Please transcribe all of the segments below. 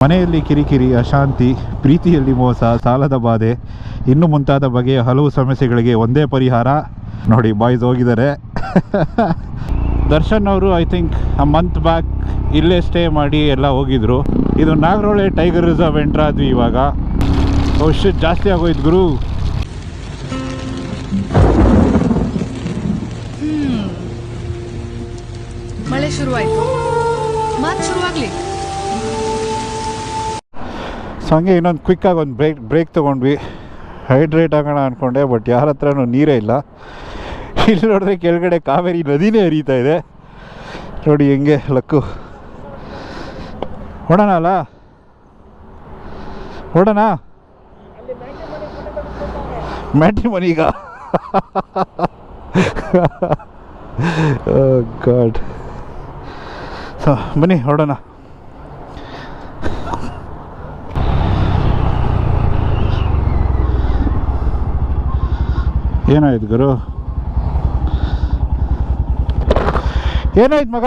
ಮನೆಯಲ್ಲಿ ಕಿರಿಕಿರಿ, ಅಶಾಂತಿ, ಪ್ರೀತಿಯಲ್ಲಿ ಮೋಸ, ಸಾಲದ ಬಾಧೆ, ಇನ್ನು ಮುಂತಾದ ಬಗೆಯ ಹಲವು ಸಮಸ್ಯೆಗಳಿಗೆ ಒಂದೇ ಪರಿಹಾರ. ನೋಡಿ ಬಾಯ್ಸ್ ಹೋಗಿದ್ದಾರೆ. ದರ್ಶನ್ ಅವರು ಐ ಥಿಂಕ್ ಮಂತ್ ಬ್ಯಾಕ್ ಇಲ್ಲೇ ಸ್ಟೇ ಮಾಡಿ ಎಲ್ಲ ಹೋಗಿದ್ರು. ಇದು ನಾಗರೋಳೆ ಟೈಗರ್ ರಿಸರ್ವ್ ಎಂಟ್ರ್ ಆದ್ವಿ ಇವಾಗ. ಶಿಟ್ ಜಾಸ್ತಿ ಆಗೋಯ್ತು ಗುರು. ಮಳೆ ಶುರುವಾಯ್ತು, ಮತ್ತೆ ಶುರುವಾಗ್ಲಿ. ಸೊ ಹಂಗೆ ಇನ್ನೊಂದು ಕ್ವಿಕ್ಕಾಗಿ ಒಂದು ಬ್ರೇಕ್ ತೊಗೊಂಡ್ವಿ. ಹೈಡ್ರೇಟ್ ಆಗೋಣ ಅಂದ್ಕೊಂಡೆ, ಬಟ್ ಯಾರ ಹತ್ರನೂ ನೀರೇ ಇಲ್ಲ. ಇಲ್ಲಿ ನೋಡಿದ್ರೆ ಕೆಳಗಡೆ ಕಾವೇರಿ ನದಿನೇ ಹರಿತಾ ಇದೆ. ನೋಡಿ ಹೆಂಗೆ ಲಕ್ಕು. ಹೊಡೋಣ ಅಲ್ಲ, ಹೊಡೋಣ ಮ್ಯಾಟಿ ಮನೀಗ. ಗಾಡ್. ಸೊ ಬನ್ನಿ ಹೊಡೋಣ. ಏನಾಯ್ತು ಗುರು, ಏನಾಯ್ತು ಮಗ?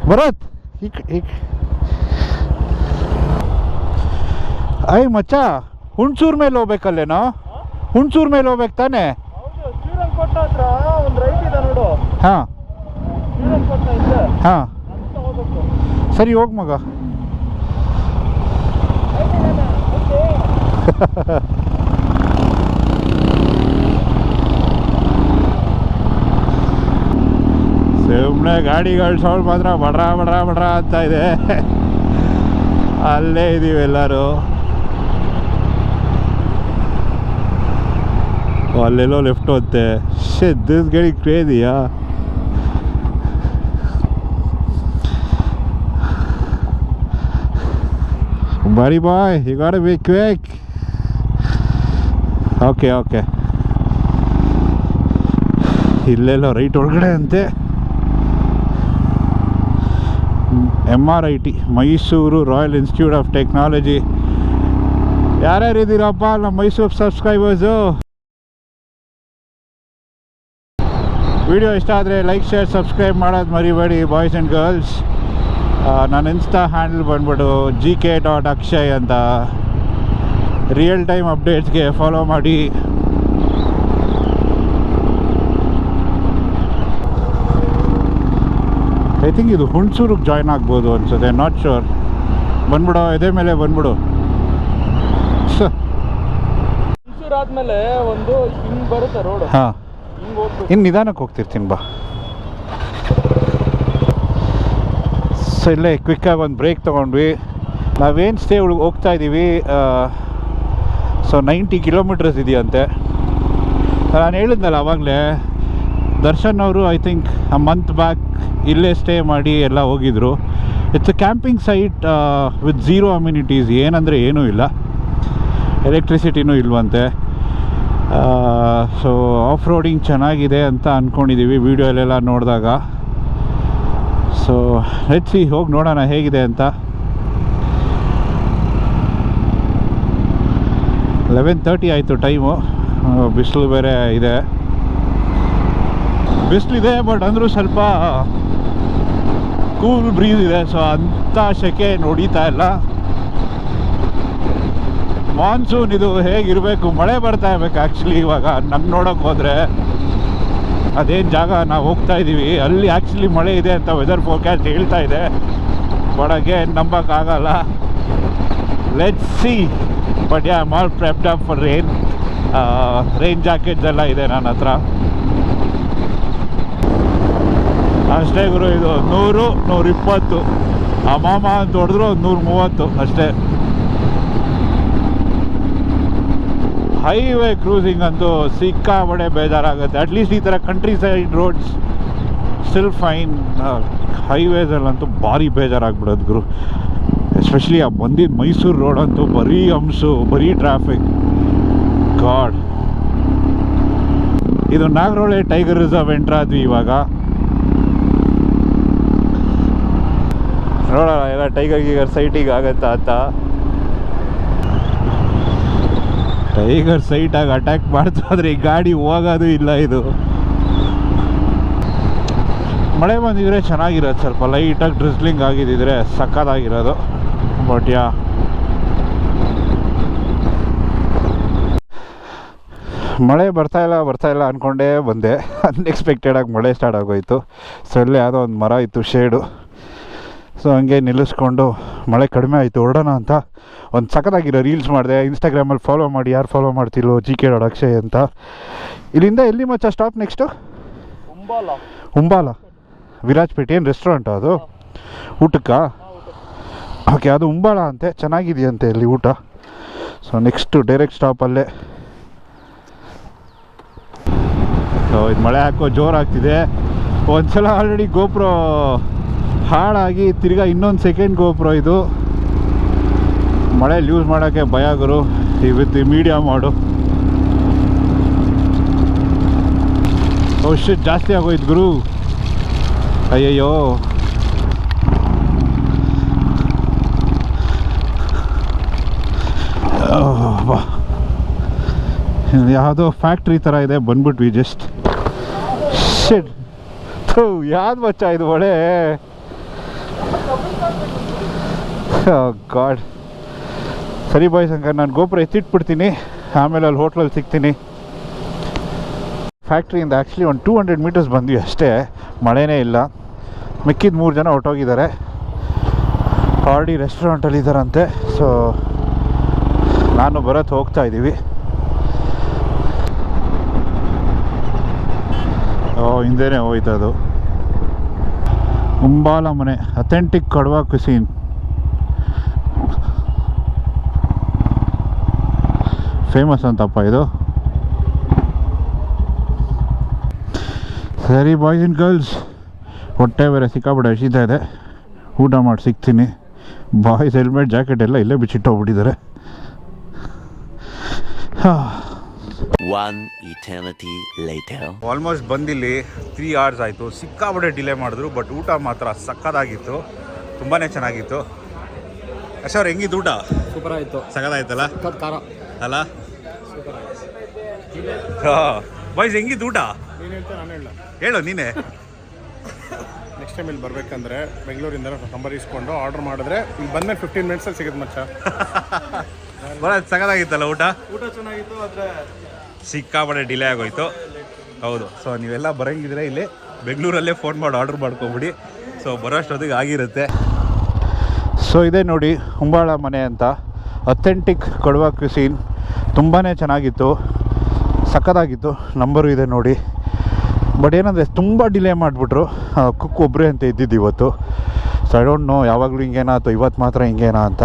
ಭರತ್ ಐ ಮಚ್ಚ, ಹುಣಸೂರ್ ಮೇಲೆ ಹೋಗ್ಬೇಕಲ್ಲೇನೋ? ಹುಣಸೂರ್ ಮೇಲೆ ಹೋಗ್ಬೇಕು ತಾನೆ? ಹಾಂ ಹಾಂ ಸರಿ, ಹೋಗ್ ಮಗ. ಸುಮ್ಮನೆ ಗಾಡಿಗಳು ಸೌಂಡ್ ಮಾತ್ರ ಬಡ್ರ ಬಡ್ರ ಬಡ್ರ ಅಂತ ಇದೆ. ಅಲ್ಲೇ ಇದೀವಿ ಎಲ್ಲರೂ. ಅಲ್ಲೆಲ್ಲೋ ಲೆಫ್ಟ್ ಹೋಗುತ್ತೆ. ಶಿಟ್, ದಿಸ್ ಗಾಡಿ ಕ್ರೇಜಿಯಾ. Buddy boy, you gotta be quick. Okay ಇಲ್ಲೆಲ್ಲೋ ರೈಟ್ ಒಳಗಡೆ ಅಂತೆ. MRIT, Mysore Royal Institute of Technology. ಯಾರ್ಯಾರು ಇದ್ದೀರಪ್ಪ ನಮ್ಮ ಮೈಸೂರು ಸಬ್ಸ್ಕ್ರೈಬರ್ಸು? ವಿಡಿಯೋ ಇಷ್ಟ ಆದರೆ ಲೈಕ್, ಶೇರ್, ಸಬ್ಸ್ಕ್ರೈಬ್ ಮಾಡೋದು ಮರಿಬೇಡಿ ಬಾಯ್ಸ್ ಆ್ಯಂಡ್ ಗರ್ಲ್ಸ್. ನನ್ನ ಇನ್ಸ್ಟಾ ಹ್ಯಾಂಡಲ್ ಬಂದ್ಬಿಟ್ಟು gk.akshay ಅಂತ. ರಿಯಲ್ ಟೈಮ್ ಅಪ್ಡೇಟ್ಸ್ಗೆ ಫಾಲೋ ಮಾಡಿ. ಐ ಥಿಂಕ್ ಇದು ಹುಣಸೂರಿಗೆ ಜಾಯ್ನ್ ಆಗ್ಬೋದು ಅನ್ಸುತ್ತೆ, ನಾಟ್ ಶೋರ್. ಬಂದ್ಬಿಡೋ, ಇದೇ ಮೇಲೆ ಬಂದ್ಬಿಡು. ಹುಣಸೂರು ಆದ್ಮೇಲೆ ಒಂದು ಹಿಂಗೆ ಬರುತ್ತೆ ರೋಡ್. ಹಾಂ, ಇನ್ನು ನಿಧಾನಕ್ಕೆ ಹೋಗ್ತಿರ್ತೀನಿ ಬಾ. ಸೊ ಇಲ್ಲೇ ಕ್ವಿಕ್ಕಾಗಿ ಒಂದು ಬ್ರೇಕ್ ತೊಗೊಂಡ್ವಿ. ನಾವೇನು ಸ್ಟೇ ಹೋಗ್ತಾ ಇದ್ದೀವಿ. ಸೊ 90 ಕಿಲೋಮೀಟರ್ಸ್ ಇದೆಯಂತೆ. ನಾನು ಹೇಳಿದ್ನಲ್ಲ ಆವಾಗಲೇ, ದರ್ಶನ್ ಅವರು ಐ ಥಿಂಕ್ ಮಂತ್ ಬ್ಯಾಕ್ ಇಲ್ಲೇ ಸ್ಟೇ ಮಾಡಿ ಎಲ್ಲ ಹೋಗಿದ್ರು. It's a camping site with zero amenities. ಏನಂದರೆ ಏನೂ ಇಲ್ಲ, ಎಲೆಕ್ಟ್ರಿಸಿಟಿನೂ ಇಲ್ವಂತೆ. ಸೊ ಆಫ್ ರೋಡಿಂಗ್ ಚೆನ್ನಾಗಿದೆ ಅಂತ ಅಂದ್ಕೊಂಡಿದ್ದೀವಿ ವೀಡಿಯೋಲೆಲ್ಲ ನೋಡಿದಾಗ. ಸೊ ಹೆಚ್ಚಿ ಹೋಗಿ ನೋಡೋಣ ಹೇಗಿದೆ ಅಂತ. 11:30 ಆಯಿತು ಟೈಮು. ಬಿಸಿಲು ಬೇರೆ ಇದೆ. ಬಿಸಿಲಿದೆ, ಬಟ್ ಅಂದರೂ ಸ್ವಲ್ಪ ಕೂಲ್ ಬ್ರೀಸ್ ಇದೆ. ಸೊ ಅಂಥ ಸೆಕೆ ಹೊಡಿತಾ ಇಲ್ಲ. ಮಾನ್ಸೂನ್ ಇದು ಹೇಗಿರಬೇಕು, ಮಳೆ ಬರ್ತಾ ಇರಬೇಕು ಆ್ಯಕ್ಚುಲಿ. ಇವಾಗ ನಂಗೆ ನೋಡೋಕೆ ಹೋದರೆ ಅದೇನು ಜಾಗ ನಾವು ಹೋಗ್ತಾ ಇದ್ದೀವಿ ಅಲ್ಲಿ ಆ್ಯಕ್ಚುಲಿ ಮಳೆ ಇದೆ ಅಂತ ವೆದರ್ ಫೋರ್ಕಾಸ್ಟ್ ಹೇಳ್ತಾ ಇದೆ. ಬಟ್ ಅಗೇನ್ ನಂಬೋಕ್ಕಾಗಲ್ಲ. Let's see. But ya, I am all prepped up for rain jackets ಎಲ್ಲ ಇದೆ ನನ್ನ ಹತ್ರ. ಅಷ್ಟೇ ಗುರು, ಇದು 100, 120. ಅಮಾಮ ಅಂತ ಹೊಡೆದ್ರು 130 ಅಷ್ಟೇ. ಹೈವೇ ಕ್ರೂಸಿಂಗ್ ಅಂತೂ ಸಿಕ್ಕಾಬಡೆ ಬೇಜಾರಾಗುತ್ತೆ. ಅಟ್ಲೀಸ್ಟ್ ಈ ಥರ country side roads still fine. ಹೈವೇಸಲ್ಲಂತೂ ಭಾರಿ ಬೇಜಾರಾಗ್ಬಿಡೋದು ಗುರು. ಎಸ್ಪೆಷಲಿ ಆ ಬಂದಿದ್ದು ಮೈಸೂರು ರೋಡ್ ಅಂತೂ ಬರೀ ಹಂಸು, ಬರೀ ಟ್ರಾಫಿಕ್. ಗಾಡ್. ಇದು ನಾಗರೋಳೆ ಟೈಗರ್ ರಿಸರ್ವ್ ಎಂಟ್ರ್ ಆದ್ವಿ ಇವಾಗ. ನೋಡೋಣ ಎಲ್ಲ ಟೈಗರ್ ಸೈಟಿಗೆ ಆಗತ್ತಾ ಅಂತ. ಟೈಗರ್ ಸೈಟಾಗಿ ಅಟ್ಯಾಕ್ ಮಾಡ್ತಾ ಇದ್ರೆ ಈ ಗಾಡಿ ಹೋಗೋದು ಇಲ್ಲ. ಇದು ಮಳೆ ಬಂದಿದ್ರೆ ಚೆನ್ನಾಗಿರೋದು, ಸ್ವಲ್ಪ ಲೈಟಾಗಿ ಡ್ರಿಸ್ಲಿಂಗ್ ಆಗಿದ್ದಿದ್ರೆ ಸಕ್ಕತ್ತಾಗಿರೋದು. ಬಟ್ ಯಾ ಮಳೆ ಬರ್ತಾಯಿಲ್ಲ ಅಂದ್ಕೊಂಡೇ ಬಂದೆ. ಅನ್ಎಕ್ಸ್ಪೆಕ್ಟೆಡಾಗಿ ಮಳೆ ಸ್ಟಾರ್ಟ್ ಆಗೋಯ್ತು. ಸೊ ಇಲ್ಲೇ ಯಾವುದೋ ಒಂದು ಮರ ಇತ್ತು ಶೇಡು. ಸೊ ಹಂಗೆ ನಿಲ್ಲಿಸ್ಕೊಂಡು ಮಳೆ ಕಡಿಮೆ ಆಯಿತು ಹೊರಡೋಣ ಅಂತ ಒಂದು ಸಖತ್ತಾಗಿರೋ ರೀಲ್ಸ್ ಮಾಡಿದೆ. ಇನ್ಸ್ಟಾಗ್ರಾಮಲ್ಲಿ ಫಾಲೋ ಮಾಡಿ, ಯಾರು ಫಾಲೋ ಮಾಡ್ತಿಲ್ಲೋ GK ಅಕ್ಷಯ್ ಅಂತ. ಇಲ್ಲಿಂದ ಎಲ್ಲಿ ಮಚ್ಚ ಸ್ಟಾಪ್ ನೆಕ್ಸ್ಟು? ಉಂಬಾಲ ವಿರಾಜ್ಪೇಟೆ. ಏನು ರೆಸ್ಟೋರೆಂಟು ಅದು? ಊಟಕ್ಕಾ? ಓಕೆ, ಅದು ಉಂಬಾಳ ಅಂತೆ, ಚೆನ್ನಾಗಿದೆಯಂತೆ ಇಲ್ಲಿ ಊಟ. ಸೊ ನೆಕ್ಸ್ಟು ಡೈರೆಕ್ಟ್ ಸ್ಟಾಪಲ್ಲೇ. ಸೊ ಇದು ಮಳೆ ಹಾಕೋ ಜೋರಾಗ್ತಿದೆ. ಒಂದ್ಸಲ ಆಲ್ರೆಡಿ ಗೋಪ್ರೋ ಹಾಳಾಗಿ ತಿರ್ಗಾ ಇನ್ನೊಂದು ಸೆಕೆಂಡ್ ಗೋಪ್ರೋ ಇದು. ಮಳೆಯಲ್ಲಿ ಯೂಸ್ ಮಾಡೋಕ್ಕೆ ಭಯ ಗುರು. ವಿತ್ ಮೀಡಿಯಾ ಮಾಡು. ಶಿಟ್ ಜಾಸ್ತಿ ಆಗೋಯ್ತು ಗುರು. ಅಯ್ಯಯ್ಯೋ, ಯಾವುದೋ ಫ್ಯಾಕ್ಟ್ರಿ ಥರ ಇದೆ, ಬಂದ್ಬಿಟ್ವಿ ಜಸ್ಟ್. ಶಿಟ್, ಯಾವ್ದು ಬಚ್ಚ ಇದು ಮಳೆ. ಗಾಡ್. ಸರಿ ಬಾಯ್ಸ್, ಹಂಗಾರೆ ನಾನು ಗೋಪುರ ಎತ್ತಿಟ್ಬಿಡ್ತೀನಿ, ಆಮೇಲೆ ಅಲ್ಲಿ ಹೋಟ್ಲಲ್ಲಿ ಸಿಗ್ತೀನಿ. ಫ್ಯಾಕ್ಟ್ರಿಯಿಂದ ಆ್ಯಕ್ಚುಲಿ ಒಂದು 200 ಮೀಟರ್ಸ್ ಬಂದ್ವಿ ಅಷ್ಟೇ, ಮಳೆನೇ ಇಲ್ಲ. ಮಿಕ್ಕಿದ 3 ಜನ ಹೊರಟೋಗಿದ್ದಾರೆ, ಆಲ್ರೆಡಿ ರೆಸ್ಟೋರೆಂಟಲ್ಲಿ ಇದ್ದಾರಂತೆ. ಸೊ ನಾನು ಬರೋದು ಹೋಗ್ತಾ ಇದ್ದೀವಿ. ಹಿಂದೆನೇ ಹೋಯ್ತದು. ಉಂಬಾಲ ಮನೆ, ಅಥೆಂಟಿಕ್ ಕಡ್ವಾ ಕುಸೀನ್. ಫೇಮಸ್ ಅಂತಪ್ಪ ಇದು. ಸರಿ ಬಾಯ್ಸ್ ಆ್ಯಂಡ್ ಗರ್ಲ್ಸ್, ಹೊಟ್ಟೆ ಬೇರೆ ಸಿಕ್ಕಾಬಿಟ್ಟೆ ಹಸಿತಾ ಇದೆ, ಊಟ ಮಾಡಿ ಸಿಗ್ತೀನಿ. ಬಾಯ್ಸ್ ಹೆಲ್ಮೆಟ್ ಜಾಕೆಟ್ ಎಲ್ಲ ಇಲ್ಲೇ ಬಿಚ್ಚಿಟ್ಟೋಗ್ಬಿಟ್ಟಿದ್ದಾರೆ. One eternity later. ಆಲ್ಮೋಸ್ಟ್ ಬಂದಿಲ್ಲಿ 3 hours ಆಯಿತು. ಸಿಕ್ಕಾಬಿಟ್ಟೆ ಡಿಲೇ ಮಾಡಿದ್ರು, ಬಟ್ ಊಟ ಮಾತ್ರ ಸಕ್ಕತ್ತಾಗಿತ್ತು, ತುಂಬಾ ಚೆನ್ನಾಗಿತ್ತು. ಅಶೋರ್ ಹೆಂಗಿತ್ತು ಊಟ? ಸೂಪರ್ ಆಯಿತು, ಸಕ್ಕತ್ತಾಯ್ತಲ್ಲ ಖಾರ ಅಲ್ಲ? ಹಾಂ ಬಾಯ್ಸ್, ಹೆಂಗಿತ್ತು ಊಟ? ನೀನು ಹೇಳ್ತಾ ನಾನು ಹೇಳ ಹೇಳು ನೀನೇ. ನೆಕ್ಸ್ಟ್ ಟೈಮ್ ಇಲ್ಲಿ ಬರಬೇಕಂದ್ರೆ ಬೆಂಗಳೂರಿಂದ ನಂಬರ್ ಇಸ್ಕೊಂಡು ಆರ್ಡರ್ ಮಾಡಿದ್ರೆ ಇಲ್ಲಿ ಬಂದ್ಮೇಲೆ 15 ಮಿನಿಟ್ಸಲ್ಲಿ ಸಿಗುತ್ತೆ ಮಚ್ಚ. ಬರೋದು ಸಕ್ಕತ್ತಾಗಿತ್ತಲ್ಲ ಊಟ? ಊಟ ಚೆನ್ನಾಗಿತ್ತು, ಆದರೆ ಸಿಕ್ಕಾಪಟ್ಟೆ ಡಿಲೇ ಆಗೋಯ್ತು. ಹೌದು. ಸೊ ನೀವೆಲ್ಲ ಬರೋಂಗಿದ್ರೆ ಇಲ್ಲಿ ಬೆಂಗಳೂರಲ್ಲೇ ಫೋನ್ ಮಾಡಿ ಆರ್ಡ್ರ್ ಮಾಡ್ಕೊಬಿಡಿ. ಸೊ ಬರೋಷ್ಟೊತ್ತಿಗೆ ಆಗಿರುತ್ತೆ. ಸೊ ಇದೆ ನೋಡಿ ಉಂಬಾಳ ಮನೆ ಅಂತ, ಅಥೆಂಟಿಕ್ ಕಡ್ವಾ ಕ್ಯುಸೀನ್. ತುಂಬಾ ಚೆನ್ನಾಗಿತ್ತು, ಸಕ್ಕತ್ತಾಗಿತ್ತು. ನಂಬರು ಇದೆ ನೋಡಿ. ಬಟ್ ಏನಂದರೆ ತುಂಬ ಡಿಲೇ ಮಾಡಿಬಿಟ್ರು. ಕುಕ್ ಒಬ್ಬರೇ ಅಂತ ಇದ್ದಿದ್ದು ಇವತ್ತು. ಸೊ ಐ ಡೋಂಟ್ ನೋ ಯಾವಾಗಲೂ ಹಿಂಗೇನಾ ಅಥವಾ ಇವತ್ತು ಮಾತ್ರ ಹಿಂಗೇನಾ ಅಂತ.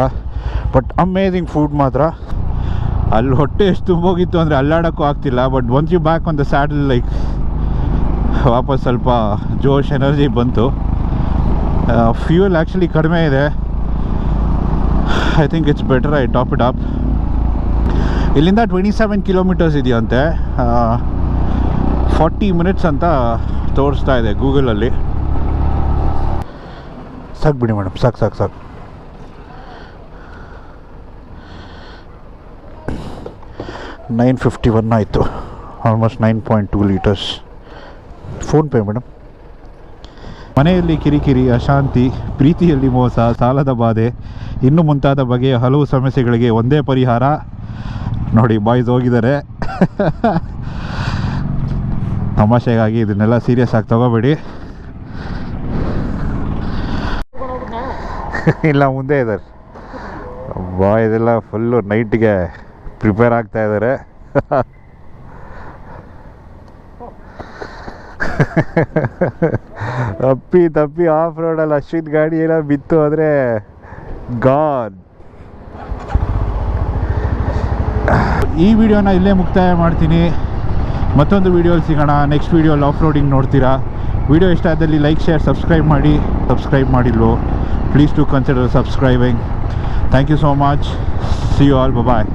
ಬಟ್ ಅಮೇಝಿಂಗ್ ಫುಡ್ ಮಾತ್ರ. ಅಲ್ಲಿ ಹೊಟ್ಟೆ ಎಷ್ಟು ತುಂಬೋಗಿತ್ತು ಅಂದರೆ ಅಲ್ಲಾಡೋಕ್ಕೂ ಆಗ್ತಿಲ್ಲ. But once you back on the saddle, like ವಾಪಸ್ ಸ್ವಲ್ಪ ಜೋಶ್ ಎನರ್ಜಿ ಬಂತು. ಫ್ಯೂಯಲ್ ಆ್ಯಕ್ಚುಲಿ ಕಡಿಮೆ ಇದೆ. I think it's better I top it up. ಇಲ್ಲಿಂದ 27 ಕಿಲೋಮೀಟರ್ಸ್ ಇದೆಯಂತೆ. 40 ಮಿನಿಟ್ಸ್ ಅಂತ ತೋರಿಸ್ತಾ ಇದೆ ಗೂಗಲಲ್ಲಿ. ಸಾಕು ಬಿಡಿ ಮೇಡಮ್, ಸಾಕು. 951 ಆಯಿತು, ಆಲ್ಮೋಸ್ಟ್ 9.2 ಲೀಟರ್ಸ್. PhonePe madam. ಮನೆಯಲ್ಲಿ ಕಿರಿಕಿರಿ, ಅಶಾಂತಿ, ಪ್ರೀತಿಯಲ್ಲಿ ಮೋಸ, ಸಾಲದ ಬಾಧೆ, ಇನ್ನು ಮುಂತಾದ ಬಗೆಯ ಹಲವು ಸಮಸ್ಯೆಗಳಿಗೆ ಒಂದೇ ಪರಿಹಾರ. ನೋಡಿ ಬಾಯ್ಸ್ ಹೋಗಿದ್ದಾರೆ. ತಮಾಷೆಗಾಗಿ ಇದನ್ನೆಲ್ಲ ಸೀರಿಯಸ್ ಆಗಿ ತಗೋಬೇಡಿ. ಇಲ್ಲ ಮುಂದೆ ಇದ್ದಾರೆ ಬಾಯ್ಸ್ ಎಲ್ಲ, ಫುಲ್ಲು ನೈಟ್ಗೆ ಪ್ರಿಪೇರ್ ಆಗ್ತಾ ಇದ್ದಾರೆ. ತಪ್ಪಿ ಆಫ್ ರೋಡಲ್ಲಿ ಅಶ್ವಿತ್ ಗಾಡಿ ಏನೋ ಬಿತ್ತು ಅಂದರೆ ಗಾಡ್. ಈ ವಿಡಿಯೋನ ಇಲ್ಲೇ ಮುಕ್ತಾಯ ಮಾಡ್ತೀನಿ. ಮತ್ತೊಂದು ವಿಡಿಯೋಲಿ ಸಿಗೋಣ. ನೆಕ್ಸ್ಟ್ ವಿಡಿಯೋಲಿ ಆಫ್ ರೋಡಿಂಗ್ ನೋಡ್ತೀರಾ. ವಿಡಿಯೋ ಇಷ್ಟ ಆದಲ್ಲಿ ಲೈಕ್, ಶೇರ್, ಸಬ್ಸ್ಕ್ರೈಬ್ ಮಾಡಿ. ಸಬ್ಸ್ಕ್ರೈಬ್ ಮಾಡಿಲ್ವೋ please to consider subscribing. Thank you so much. See you all. Bye.